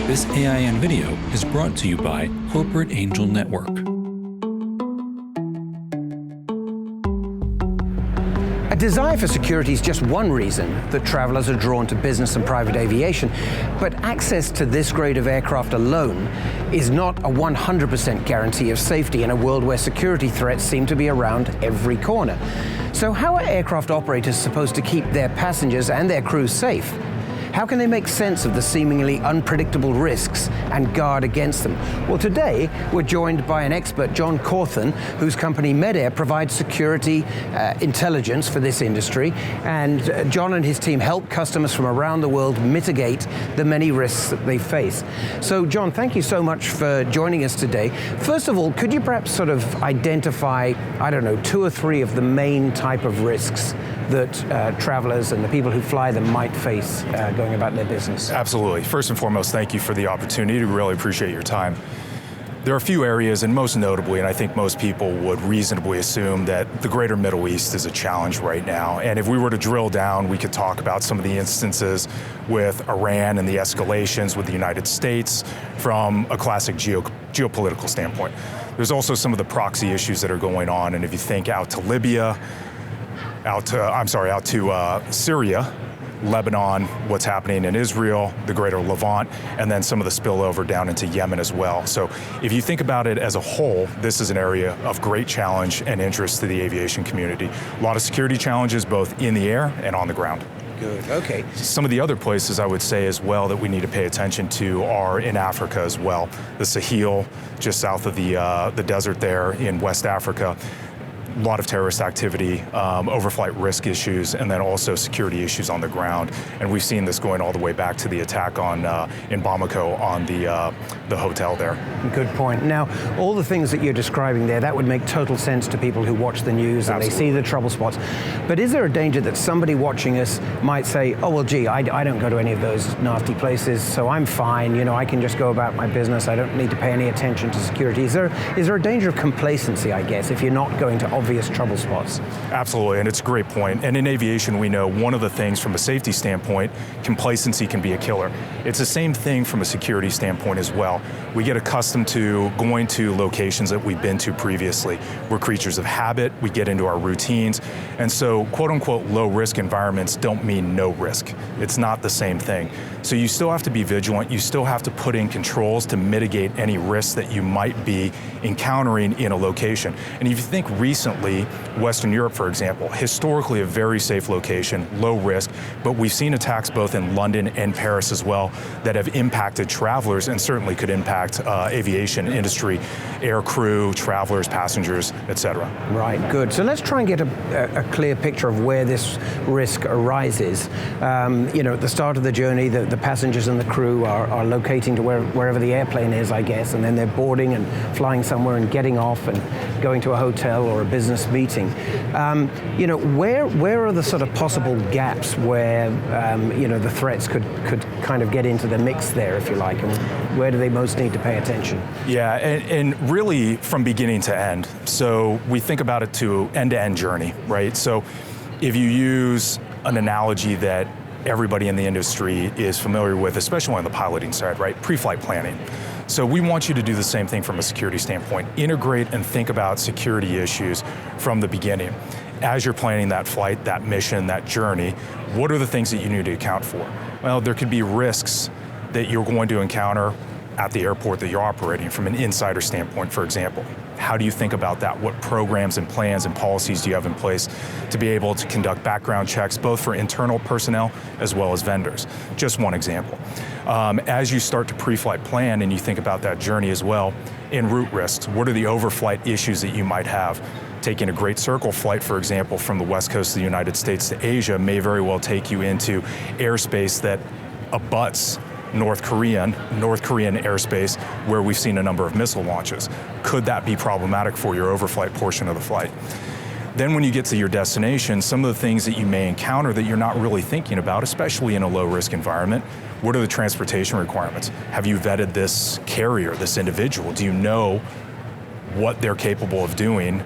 This AIN video is brought to you by Corporate Angel Network. A desire for security is just one reason that travelers are drawn to business and private aviation, but access to this grade of aircraft alone is not a 100% guarantee of safety in a world where security threats seem to be around every corner. So how are aircraft operators supposed to keep their passengers and their crews safe? How can they make sense of the seemingly unpredictable risks and guard against them? Well, today we're joined by an expert, John Cawthon, whose company Medair provides security intelligence for this industry. And John and his team help customers from around the world mitigate the many risks that they face. So John, thank you so much for joining us today. First of all, could you perhaps sort of identify, I don't know, 2 or 3 of the main type of risks that travelers and the people who fly them might face going about their business? Absolutely. First and foremost, thank you for the opportunity. We really appreciate your time. There are a few areas, and most notably, and I think most people would reasonably assume that the greater Middle East is a challenge right now. And if we were to drill down, we could talk about some of the instances with Iran and the escalations with the United States from a classic geopolitical standpoint. There's also some of the proxy issues that are going on, and if you think out to Libya, out to Syria, Lebanon, what's happening in Israel, the greater Levant, and then some of the spillover down into Yemen as well. So if you think about it as a whole, this is an area of great challenge and interest to the aviation community. A lot of security challenges both in the air and on the ground. Good, okay. Some of the other places I would say as well that we need to pay attention to are in Africa as well. The Sahel, just south of the desert there in West Africa. A lot of terrorist activity, overflight risk issues, and then also security issues on the ground. And we've seen this going all the way back to the attack in Bamako on the hotel there. Good point. Now, all the things that you're describing there, that would make total sense to people who watch the news and Absolutely. They see the trouble spots. But is there a danger that somebody watching us might say, oh, well, gee, I don't go to any of those nasty places, so I'm fine, you know, I can just go about my business, I don't need to pay any attention to security. Is there a danger of complacency, I guess, if you're not going to obvious trouble spots? Absolutely, and it's a great point. And in aviation, we know one of the things from a safety standpoint, complacency can be a killer. It's the same thing from a security standpoint as well. We get accustomed to going to locations that we've been to previously. We're creatures of habit, we get into our routines, and so quote unquote low risk environments don't mean no risk. It's not the same thing. So you still have to be vigilant, you still have to put in controls to mitigate any risks that you might be encountering in a location. And if you think recently, Western Europe, for example, historically a very safe location, low risk, but we've seen attacks both in London and Paris as well that have impacted travelers and certainly could impact aviation industry, air crew, travelers, passengers, etc. Right, good. So let's try and get a clear picture of where this risk arises. You know, at the start of the journey, the passengers and the crew are locating to wherever the airplane is, I guess, and then they're boarding and flying somewhere and getting off and going to a hotel or a business meeting. You know, where are the sort of possible gaps where you know, the threats could kind of get into the mix there, if you like, and where do they most need to pay attention? Yeah, and really from beginning to end. So we think about it to end-to-end journey, right? So if you use an analogy that everybody in the industry is familiar with, especially on the piloting side, right? Pre-flight planning. So we want you to do the same thing from a security standpoint. Integrate and think about security issues from the beginning. As you're planning that flight, that mission, that journey, what are the things that you need to account for? Well, there could be risks that you're going to encounter at the airport that you're operating from an insider standpoint, for example. How do you think about that? What programs and plans and policies do you have in place to be able to conduct background checks, both for internal personnel as well as vendors? Just one example. As you start to pre-flight plan and you think about that journey as well, en route risks, what are the overflight issues that you might have? Taking a Great Circle flight, for example, from the West Coast of the United States to Asia may very well take you into airspace that abuts North Korean airspace where we've seen a number of missile launches. Could that be problematic for your overflight portion of the flight? Then when you get to your destination, some of the things that you may encounter that you're not really thinking about, especially in a low-risk environment, what are the transportation requirements? Have you vetted this carrier, this individual? Do you know what they're capable of doing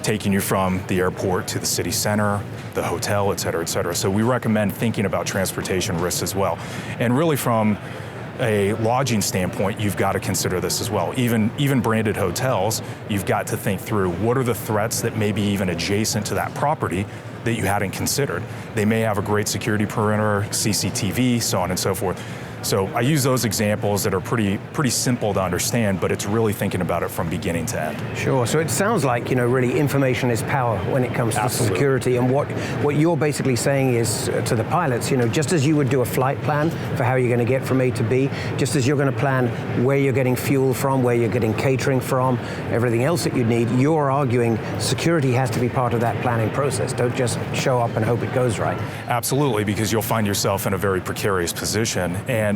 taking you from the airport to the city center, the hotel, et cetera, et cetera. So we recommend thinking about transportation risks as well. And really from a lodging standpoint, you've got to consider this as well. Even branded hotels, you've got to think through what are the threats that may be even adjacent to that property that you hadn't considered. They may have a great security perimeter, CCTV, so on and so forth. So I use those examples that are pretty simple to understand, but it's really thinking about it from beginning to end. Sure. So it sounds like, really information is power when it comes to Absolutely. security. And what you're basically saying is to the pilots, just as you would do a flight plan for how you're going to get from A to B, just as you're going to plan where you're getting fuel from, where you're getting catering from, everything else that you need, you're arguing security has to be part of that planning process. Don't just show up and hope it goes right. Absolutely, because you'll find yourself in a very precarious position and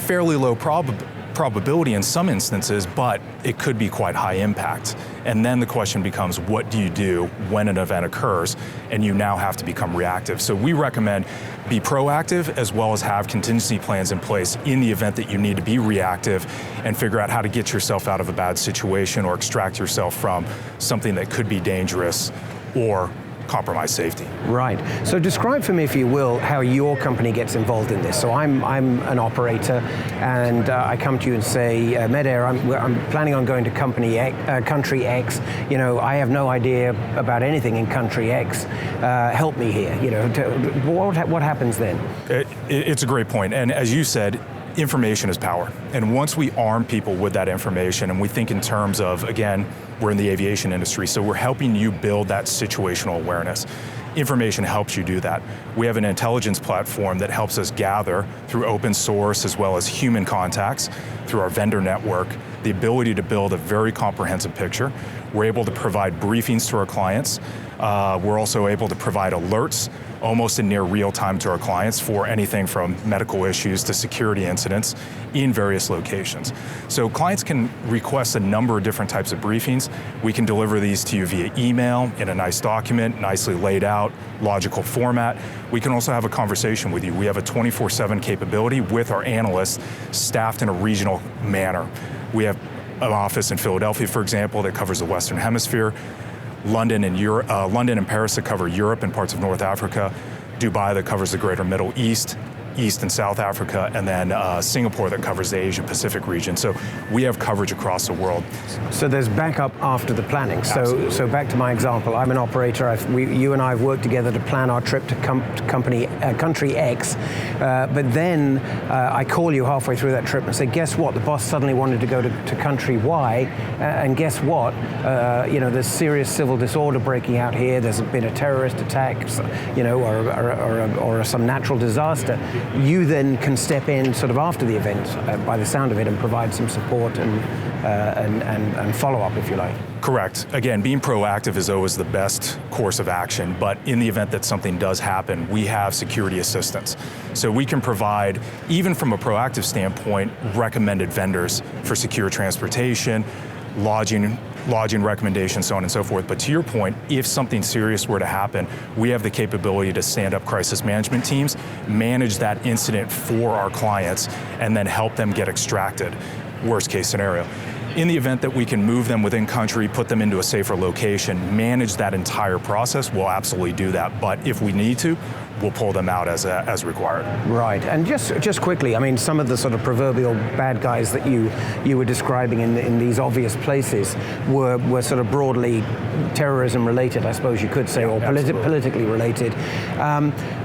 fairly low probability in some instances, but it could be quite high impact. And then the question becomes, what do you do when an event occurs and you now have to become reactive? So we recommend be proactive as well as have contingency plans in place in the event that you need to be reactive and figure out how to get yourself out of a bad situation or extract yourself from something that could be dangerous or compromise safety. Right. So describe for me, if you will, how your company gets involved in this. So I'm an operator, and I come to you and say, Medair, I'm planning on going to country X. I have no idea about anything in country X. Help me here. What happens then? It's a great point. And as you said, information is power. And once we arm people with that information, and we think in terms of, again, we're in the aviation industry, so we're helping you build that situational awareness. Information helps you do that. We have an intelligence platform that helps us gather through open source as well as human contacts, through our vendor network, the ability to build a very comprehensive picture. We're able to provide briefings to our clients. We're also able to provide alerts almost in near real time to our clients for anything from medical issues to security incidents in various locations. So clients can request a number of different types of briefings. We can deliver these to you via email in a nice document, nicely laid out, logical format. We can also have a conversation with you. We have a 24/7 capability with our analysts staffed in a regional manner. We have an office in Philadelphia, for example, that covers the Western Hemisphere. London and Paris that cover Europe and parts of North Africa, Dubai that covers the greater Middle East, East and South Africa, and then Singapore that covers the Asia Pacific region. So we have coverage across the world. So there's backup after the planning. So back to my example, I'm an operator. You and I have worked together to plan our trip to country X, but then I call you halfway through that trip and say, guess what? The boss suddenly wanted to go to country Y, and guess what? There's serious civil disorder breaking out here. There's been a terrorist attack, or some natural disaster. You then can step in sort of after the event, by the sound of it, and provide some support and follow-up, if you like. Correct. Again, being proactive is always the best course of action, but in the event that something does happen, we have security assistance. So we can provide, even from a proactive standpoint, recommended vendors for secure transportation, lodging recommendations, so on and so forth. But to your point, if something serious were to happen, we have the capability to stand up crisis management teams, manage that incident for our clients, and then help them get extracted, worst case scenario. In the event that we can move them within country, put them into a safer location, manage that entire process, we'll absolutely do that. But if we need to, we'll pull them out as required. Right, and just quickly, I mean, some of the sort of proverbial bad guys that you were describing in these obvious places were sort of broadly terrorism related, I suppose you could say, or politically related.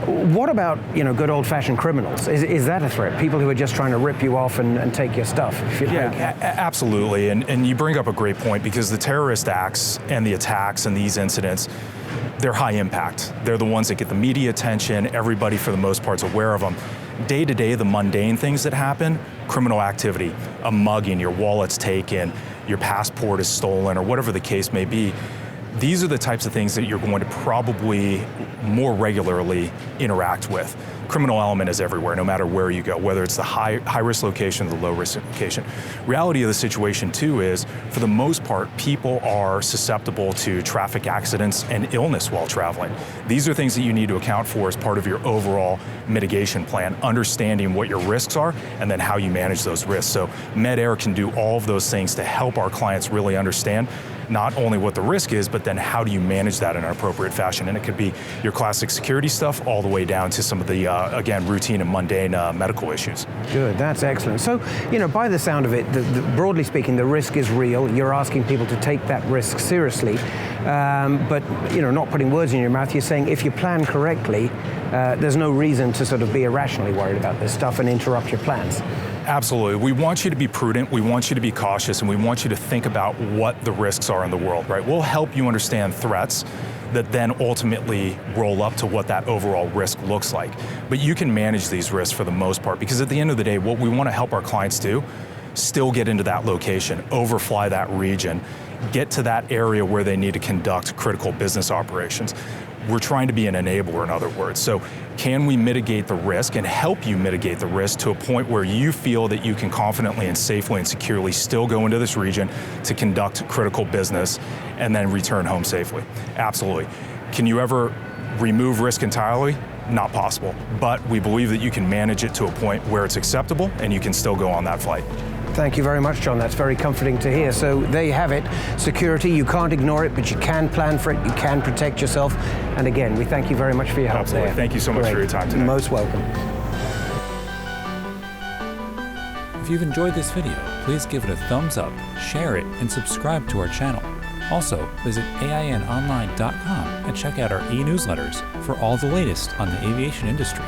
What about, good old-fashioned criminals? Is that a threat? People who are just trying to rip you off and take your stuff, if you like? Absolutely, and you bring up a great point, because the terrorist acts and the attacks and these incidents, they're high impact. They're the ones that get the media attention. Everybody, for the most part, is aware of them. Day to day, the mundane things that happen, criminal activity, a mugging, your wallet's taken, your passport is stolen, or whatever the case may be, these are the types of things that you're going to probably more regularly interact with. Criminal element is everywhere, no matter where you go, whether it's the high-risk location or the low-risk location. Reality of the situation, too, is, for the most part, people are susceptible to traffic accidents and illness while traveling. These are things that you need to account for as part of your overall mitigation plan, understanding what your risks are and then how you manage those risks. So Medair can do all of those things to help our clients really understand not only what the risk is, but then how do you manage that in an appropriate fashion? And it could be your classic security stuff all the way down to some of the, again, routine and mundane medical issues. Good, that's excellent. So, by the sound of it, broadly speaking, the risk is real. You're asking people to take that risk seriously. But, not putting words in your mouth, you're saying if you plan correctly, there's no reason to sort of be irrationally worried about this stuff and interrupt your plans. Absolutely. We want you to be prudent, we want you to be cautious, and we want you to think about what the risks are in the world, right? We'll help you understand threats that then ultimately roll up to what that overall risk looks like. But you can manage these risks for the most part, because at the end of the day, what we want to help our clients do, still get into that location, overfly that region, get to that area where they need to conduct critical business operations. We're trying to be an enabler, in other words. So can we mitigate the risk and help you mitigate the risk to a point where you feel that you can confidently and safely and securely still go into this region to conduct critical business and then return home safely? Absolutely. Can you ever remove risk entirely? Not possible. But we believe that you can manage it to a point where it's acceptable and you can still go on that flight. Thank you very much, John. That's very comforting to hear. So there you have it. Security, you can't ignore it, but you can plan for it. You can protect yourself. And again, we thank you very much for your help. Absolutely. there. Thank you so much for your time today. Most welcome. If you've enjoyed this video, please give it a thumbs up, share it, and subscribe to our channel. Also, visit AINonline.com and check out our e-newsletters for all the latest on the aviation industry.